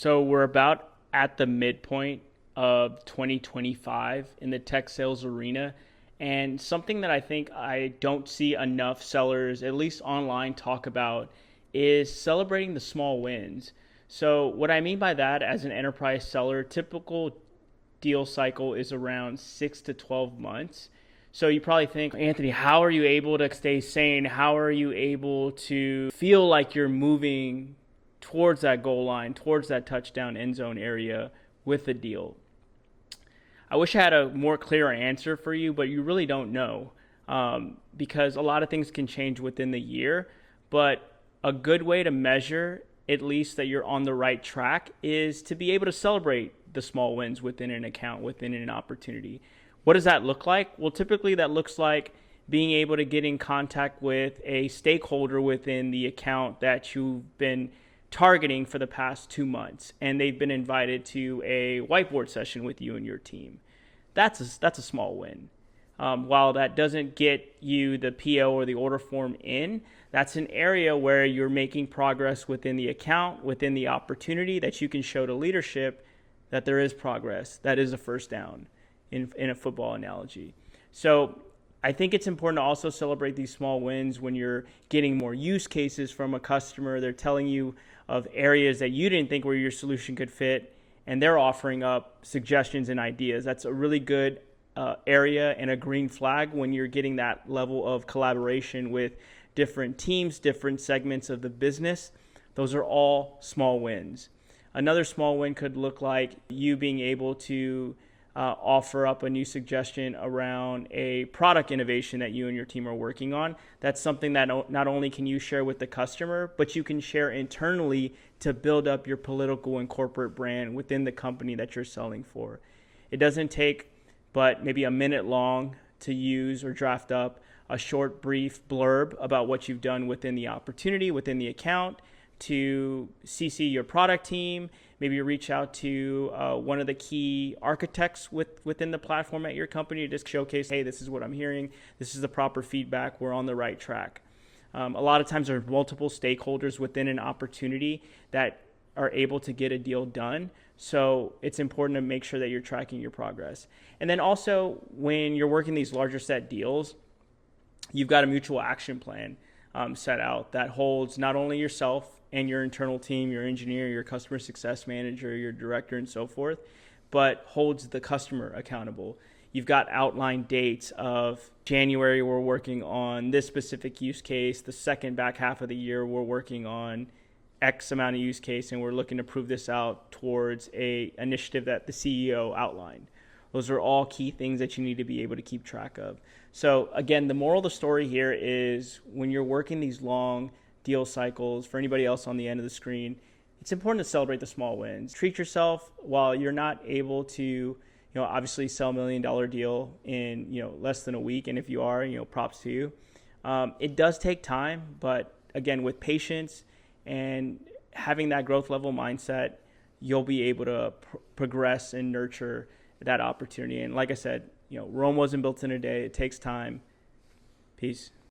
So we're about at the midpoint of 2025 in the tech sales arena. And something that I think I don't see enough sellers, at least online, talk about is celebrating the small wins. So, what I mean by that as an enterprise seller, typical deal cycle is around 6 to 12 months. So you probably think, Anthony, how are you able to stay sane? How are you able to feel like you're moving towards that goal line, towards that touchdown end zone area with the deal? I wish I had a more clear answer for you, but you really don't know, because a lot of things can change within the year. But a good way to measure, at least that you're on the right track, is to be able to celebrate the small wins within an account, within an opportunity. What does that look like? Well, typically that looks like being able to get in contact with a stakeholder within the account that you've been targeting for the past 2 months, and they've been invited to a whiteboard session with you and your team. That's a small win. While that doesn't get you the PO or the order form in, that's an area where you're making progress within the account, within the opportunity, that you can show to leadership that there is progress. That is a first down in a football analogy. So I think it's important to also celebrate these small wins when you're getting more use cases from a customer. They're telling you of areas that you didn't think where your solution could fit, and they're offering up suggestions and ideas. That's a really good area and a green flag when you're getting that level of collaboration with different teams, different segments of the business. Those are all small wins. Another small win could look like you being able to offer up a new suggestion around a product innovation that you and your team are working on. That's something that not only can you share with the customer, but you can share internally to build up your political and corporate brand within the company that you're selling for. It doesn't take but maybe a minute long to use or draft up a short, brief blurb about what you've done within the opportunity, within the account, to CC your product team, maybe reach out to one of the key architects within the platform at your company to just showcase, hey, this is what I'm hearing, this is the proper feedback, we're on the right track. A lot of times there are multiple stakeholders within an opportunity that are able to get a deal done. So it's important to make sure that you're tracking your progress. And then also when you're working these larger set deals, you've got a mutual action plan set out that holds not only yourself and your internal team, your engineer, your customer success manager, your director, and so forth, but holds the customer accountable. You've got outlined dates of January, we're working on this specific use case. The second back half of the year, we're working on X amount of use case, and we're looking to prove this out towards a initiative that the CEO outlined. Those are all key things that you need to be able to keep track of. So again, the moral of the story here is when you're working these long deal cycles, for anybody else on the end of the screen, it's important to celebrate the small wins. Treat yourself. While you're not able to, obviously sell $1 million deal in, less than a week. And if you are, props to you. It does take time, but again, with patience and having that growth level mindset, you'll be able to progress and nurture that opportunity. And like I said, Rome wasn't built in a day. It takes time. Peace.